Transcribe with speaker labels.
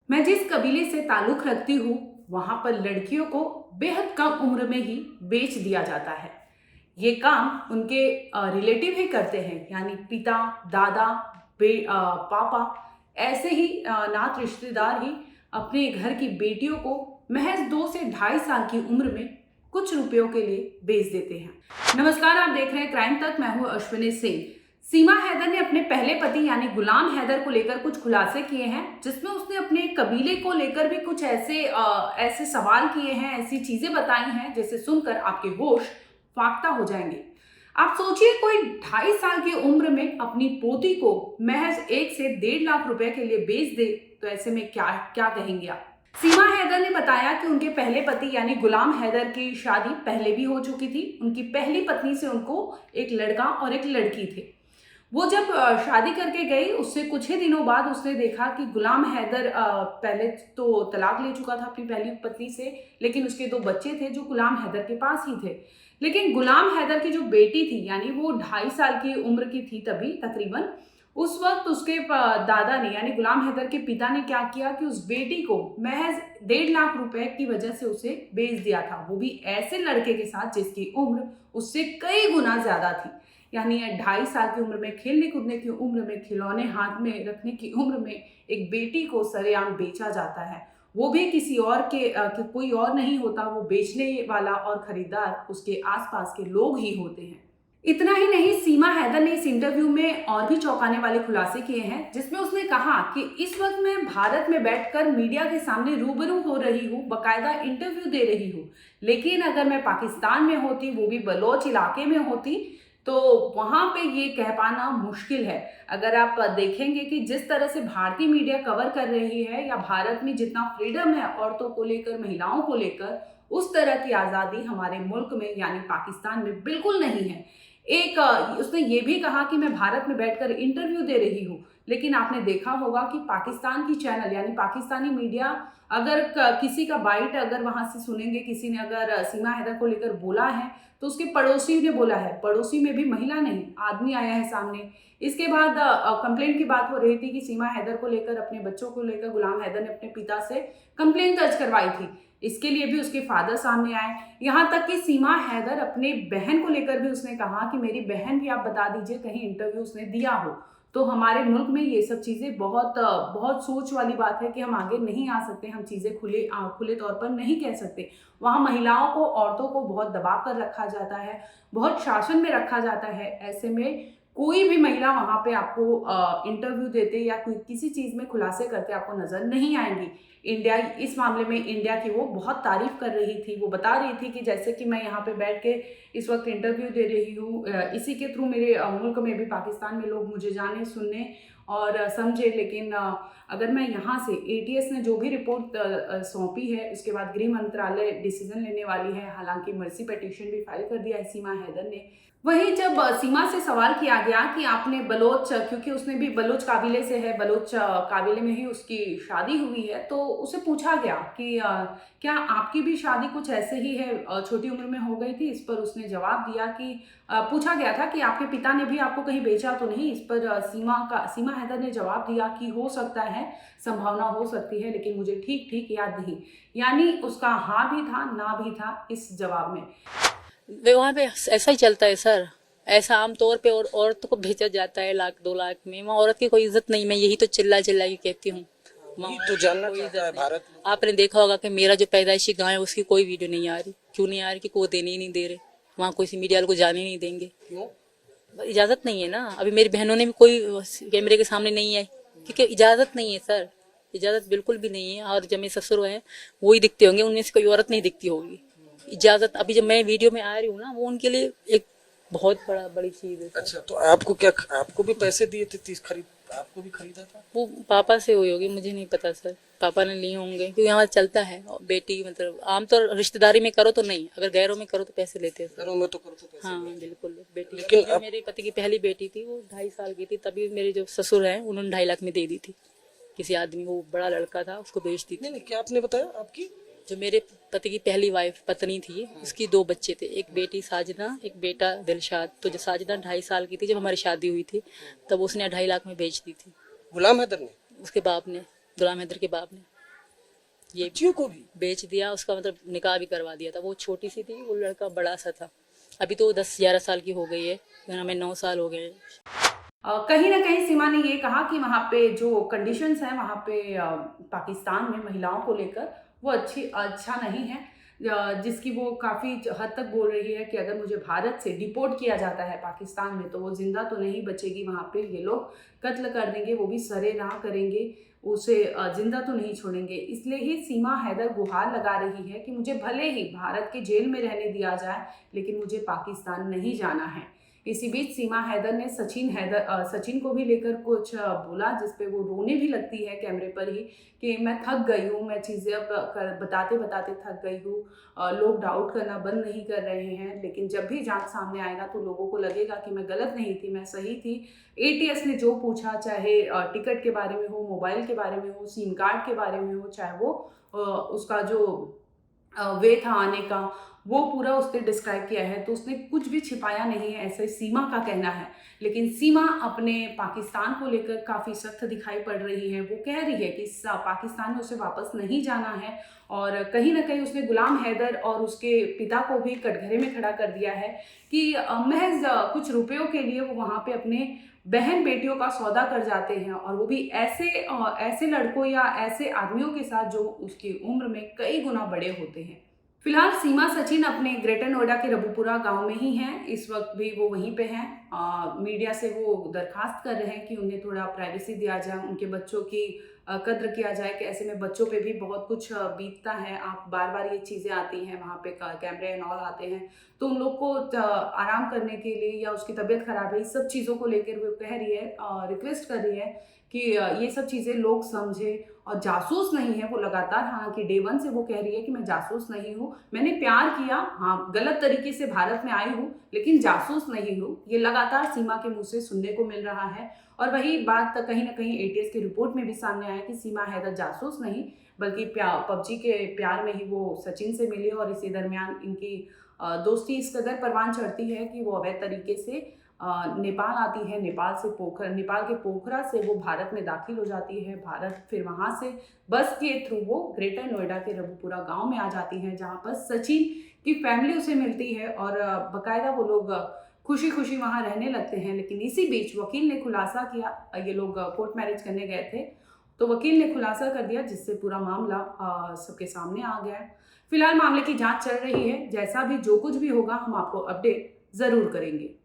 Speaker 1: मैं जिस कबीले से ताल्लुक रखती हूँ वहां पर लड़कियों को बेहद कम उम्र में ही बेच दिया जाता है। ये काम उनके रिलेटिव ही करते हैं, यानी पिता, दादा, पापा, ऐसे ही नात रिश्तेदार ही अपने घर की बेटियों को महज 2 से 2.5 साल की उम्र में कुछ रुपयों के लिए बेच देते हैं। नमस्कार, आप देख रहे हैं क्राइम तक। मैं हूं अश्विनी सिंह। सीमा हैदर ने अपने पहले पति यानी गुलाम हैदर को लेकर कुछ खुलासे किए हैं, जिसमें उसने अपने कबीले को लेकर भी कुछ ऐसे सवाल किए हैं, ऐसी चीजें बताई हैं जिसे सुनकर आपके होश फाख्ता हो जाएंगे। आप सोचिए, कोई 2.5 साल की उम्र में अपनी पोती को महज 1 से 1.5 लाख रुपए के लिए बेच दे, तो ऐसे में क्या क्या कहेंगे आप। सीमा हैदर ने बताया कि उनके पहले पति यानी गुलाम हैदर की शादी पहले भी हो चुकी थी। उनकी पहली पत्नी से उनको एक लड़का और एक लड़की थे। वो जब शादी करके गई, उससे कुछ ही दिनों बाद उसने देखा कि गुलाम हैदर पहले तो तलाक ले चुका था अपनी पहली पत्नी से, लेकिन उसके 2 बच्चे थे जो गुलाम हैदर के पास ही थे। लेकिन गुलाम हैदर की जो बेटी थी, यानी वो 2.5 साल की उम्र की थी तभी तकरीबन, उस वक्त उसके दादा ने यानी गुलाम हैदर के पिता ने क्या किया कि उस बेटी को महज 1.5 लाख रुपए की वजह से उसे बेच दिया था, वो भी ऐसे लड़के के साथ जिसकी उम्र उससे कई गुना ज्यादा थी। यानी 2.5 साल की उम्र में, खेलने कूदने की उम्र में, खिलौने हाथ में रखने की उम्र में एक बेटी को सरेआम बेचा जाता है। वो भी किसी और के कोई और नहीं होता, वो बेचने वाला और खरीदार उसके आसपास के लोग ही होते हैं। इतना ही नहीं, सीमा हैदर ने इस इंटरव्यू में और भी चौंकाने वाले खुलासे किए हैं, जिसमें उसने कहा कि इस वक्त मैं भारत में बैठकर मीडिया के सामने रूबरू हो रही हूँ, बकायदा इंटरव्यू दे रही हूँ, लेकिन अगर मैं पाकिस्तान में होती, वो भी बलोच इलाके में होती, तो वहां पे ये कह पाना मुश्किल है। अगर आप देखेंगे कि जिस तरह से भारतीय मीडिया कवर कर रही है, या भारत में जितना फ्रीडम है औरतों को लेकर, महिलाओं को लेकर, उस तरह की आज़ादी हमारे मुल्क में यानी पाकिस्तान में बिल्कुल नहीं है। उसने ये भी कहा कि मैं भारत में बैठकर इंटरव्यू दे रही हूँ, लेकिन आपने देखा होगा कि पाकिस्तान की चैनल यानी पाकिस्तानी मीडिया अगर किसी का बाइट अगर वहां से सुनेंगे, किसी ने अगर सीमा हैदर को लेकर बोला है तो उसके पड़ोसी ने बोला है, पड़ोसी में भी महिला नहीं आदमी आया है सामने। इसके बाद कंप्लेंट की बात हो रही थी कि सीमा हैदर को लेकर, अपने बच्चों को लेकर गुलाम हैदर ने अपने पिता से कंप्लेंट दर्ज करवाई थी। इसके लिए भी उसके फादर सामने आए। यहाँ तक कि सीमा हैदर अपने बहन को लेकर भी उसने कहा कि मेरी बहन भी आप बता दीजिए कहीं इंटरव्यू उसने दिया हो। तो हमारे मुल्क में ये सब चीज़ें बहुत सोच वाली बात है कि हम आगे नहीं आ सकते, हम चीज़ें खुले तौर पर नहीं कह सकते। वहाँ महिलाओं को, औरतों को बहुत दबा कर रखा जाता है, बहुत शासन में रखा जाता है। ऐसे में कोई भी महिला वहाँ पे आपको इंटरव्यू देते या कोई किसी चीज़ में खुलासे करते आपको नज़र नहीं आएंगी। इंडिया, इस मामले में इंडिया की वो बहुत तारीफ कर रही थी। वो बता रही थी कि जैसे कि मैं यहाँ पे बैठ के इस वक्त इंटरव्यू दे रही हूँ, इसी के थ्रू मेरे मुल्क में भी, पाकिस्तान में लोग मुझे जाने, सुनने और समझे। लेकिन अगर मैं यहाँ से, एटीएस ने जो भी रिपोर्ट सौंपी है, उसके बाद गृह मंत्रालय डिसीजन लेने वाली है। हालांकि मर्सी पिटीशन भी फाइल कर दिया है सीमा हैदर ने। वहीं जब सीमा से सवाल किया गया कि आपने बलोच, क्योंकि उसने भी बलोच काबिले से है, बलोच काबिले में ही उसकी शादी हुई है, तो उसे पूछा गया कि क्या आपकी भी शादी कुछ ऐसे ही है, छोटी उम्र में हो गई थी। इस पर उसने जवाब दिया कि पूछा गया था कि आपके पिता ने भी आपको कहीं बेचा तो नहीं। इस पर सीमा हैदर ने जवाब दिया कि हो सकता है, संभावना हो सकती है, लेकिन मुझे ठीक ठीक याद नहीं। यानी उसका हाँ भी था, ना भी था इस जवाब में।
Speaker 2: वहाँ पे ऐसा ही चलता है सर। ऐसा आमतौर पे और औरत को भेजा जाता है 1 लाख 2 लाख में। वहाँ औरत की कोई इज्जत नहीं। मैं यही तो चिल्ला चिल्ला के कहती हूँ,
Speaker 3: तो जानना चाहता है भारत में।
Speaker 2: आपने देखा होगा कि मेरा जो पैदाइशी गाँव है उसकी कोई वीडियो नहीं आ रही। क्यों नहीं आ रही? कि कोई देने ही नहीं दे रहे। वहाँ कोई मीडिया को जाने नहीं देंगे।
Speaker 3: क्यों?
Speaker 2: इजाजत नहीं है ना। अभी मेरी बहनों ने भी कोई कैमरे के सामने नहीं आई, क्योंकि इजाजत नहीं है सर। इजाजत बिल्कुल भी नहीं है। और जब मेरे ससुर है वो ही दिखते होंगे, उनमें से कोई औरत नहीं दिखती होगी। इजाजत अभी जब मैं वीडियो में आ रही हूँ ना, वो उनके लिए एक बहुत बड़ी चीज है।
Speaker 3: अच्छा, तो आपको क्या, आपको भी पैसे दिए थे 30 खरीद, आपको भी खरीदा था?
Speaker 2: वो पापा से हुई होगी, मुझे नहीं पता सर। पापा ने लिए होंगे, क्योंकि यहाँ चलता है। बेटी मतलब आमतौर रिश्तेदारी में करो तो नहीं, अगर गैरों में करो तो पैसे लेते हैं।
Speaker 3: घरों में तो करो तो पैसे।
Speaker 2: हाँ बिल्कुल। बेटी,
Speaker 3: लेकिन
Speaker 2: जो मेरे पति की पहली बेटी थी वो 2.5 साल की थी, तभी मेरे जो ससुर हैं उन्होंने 2.5 लाख में दे दी थी। किसी आदमी, वो बड़ा लड़का था, उसको बेच दी थी।
Speaker 3: नहीं, क्या आपने बताया? आपकी
Speaker 2: जो मेरे पति की पहली वाइफ पत्नी थी, उसकी 2 बच्चे थे, एक बेटी साजना, एक बेटा दिलशाद। तो जब साजना 2.5 साल की थी, जब हमारी शादी हुई थी, तब उसने 2.5 लाख में बेच दी थी।
Speaker 3: गुलाम हैदर ने?
Speaker 2: उसके बाप ने, गुलाम हैदर के बाप ने। ये
Speaker 3: बच्चियों को भी
Speaker 2: बेच दिया, उसका मतलब निकाह भी करवा दिया था। वो छोटी सी थी, वो लड़का बड़ा सा था। अभी तो 10-11 साल की हो गई है, हमें 9 साल हो गए हैं।
Speaker 1: कहीं ना कहीं सीमा ने ये कहा कि वहाँ पे जो कंडीशंस हैं वहाँ पे पाकिस्तान में महिलाओं को लेकर वो अच्छा नहीं है, जिसकी वो काफ़ी हद तक बोल रही है कि अगर मुझे भारत से डिपोर्ट किया जाता है पाकिस्तान में तो वो जिंदा तो नहीं बचेगी, वहाँ पे ये लोग कत्ल कर देंगे, वो भी सरेराह करेंगे, उसे जिंदा तो नहीं छोड़ेंगे। इसलिए ही सीमा हैदर गुहार लगा रही है कि मुझे भले ही भारत के जेल में रहने दिया जाए लेकिन मुझे पाकिस्तान नहीं जाना है। इसी बीच सीमा हैदर ने सचिन को भी लेकर कुछ बोला, जिसपे वो रोने भी लगती है कैमरे पर ही कि मैं थक गई हूँ, मैं चीज़ें अब बताते बताते थक गई हूँ, लोग डाउट करना बंद नहीं कर रहे हैं, लेकिन जब भी जांच सामने आएगा तो लोगों को लगेगा कि मैं गलत नहीं थी, मैं सही थी। एटीएस ने जो पूछा, चाहे टिकट के बारे में हो, मोबाइल के बारे में हो, सिम कार्ड के बारे में हो, चाहे वो उसका जो वे था आने का, वो पूरा उसने डिस्क्राइब किया है, तो उसने कुछ भी छिपाया नहीं है, ऐसे सीमा का कहना है। लेकिन सीमा अपने पाकिस्तान को लेकर काफ़ी सख्त दिखाई पड़ रही है। वो कह रही है कि पाकिस्तान में उसे वापस नहीं जाना है और कहीं ना कहीं उसने गुलाम हैदर और उसके पिता को भी कटघरे में खड़ा कर दिया है कि महज कुछ रुपयों के लिए वो वहाँ पे अपने बहन बेटियों का सौदा कर जाते हैं, और वो भी ऐसे लड़कों या ऐसे आदमियों के साथ जो उसकी उम्र में कई गुना बड़े होते हैं। फिलहाल सीमा सचिन अपने ग्रेटर नोएडा के रबुपुरा गांव में ही हैं, इस वक्त भी वो वहीं पे हैं। मीडिया से वो दरखास्त कर रहे हैं कि उन्हें थोड़ा प्राइवेसी दिया जाए, उनके बच्चों की कद्र किया जाए कि ऐसे में बच्चों पे भी बहुत कुछ बीतता है। आप बार बार ये चीज़ें आती हैं, वहाँ पे कैमरे एंड ऑल आते हैं, तो उन लोग को आराम करने के लिए या उसकी तबीयत खराब है, इस सब चीज़ों को लेकर वो कह रही है, रिक्वेस्ट कर रही है कि ये सब चीज़ें लोग समझे। और जासूस नहीं है वो, लगातार हालांकि डे 1 से वो कह रही है कि मैं जासूस नहीं हूँ, मैंने प्यार किया, हाँ गलत तरीके से भारत में आई हूँ लेकिन जासूस नहीं हूँ, ये लगातार सीमा के मुंह से सुनने को मिल रहा है। और वही बात कहीं ना कहीं एटीएस की रिपोर्ट में भी सामने आया कि सीमा हैदर जासूस नहीं बल्कि पबजी के प्यार में ही वो सचिन से मिली, और इसी दरमियान इनकी दोस्ती इस कदर परवान चढ़ती है कि वो अवैध तरीके से नेपाल आती है, नेपाल के पोखरा से वो भारत में दाखिल हो जाती है। भारत फिर वहाँ से बस के थ्रू वो ग्रेटर नोएडा के रबुपुरा गांव में आ जाती है, जहाँ पर सचिन की फैमिली उसे मिलती है और बाकायदा वो लोग खुशी खुशी वहाँ रहने लगते हैं। लेकिन इसी बीच वकील ने खुलासा किया, ये लोग कोर्ट मैरिज करने गए थे, तो वकील ने खुलासा कर दिया जिससे पूरा मामला सबके सामने आ गया। फिलहाल मामले की जाँच चल रही है, जैसा भी जो कुछ भी होगा हम आपको अपडेट ज़रूर करेंगे।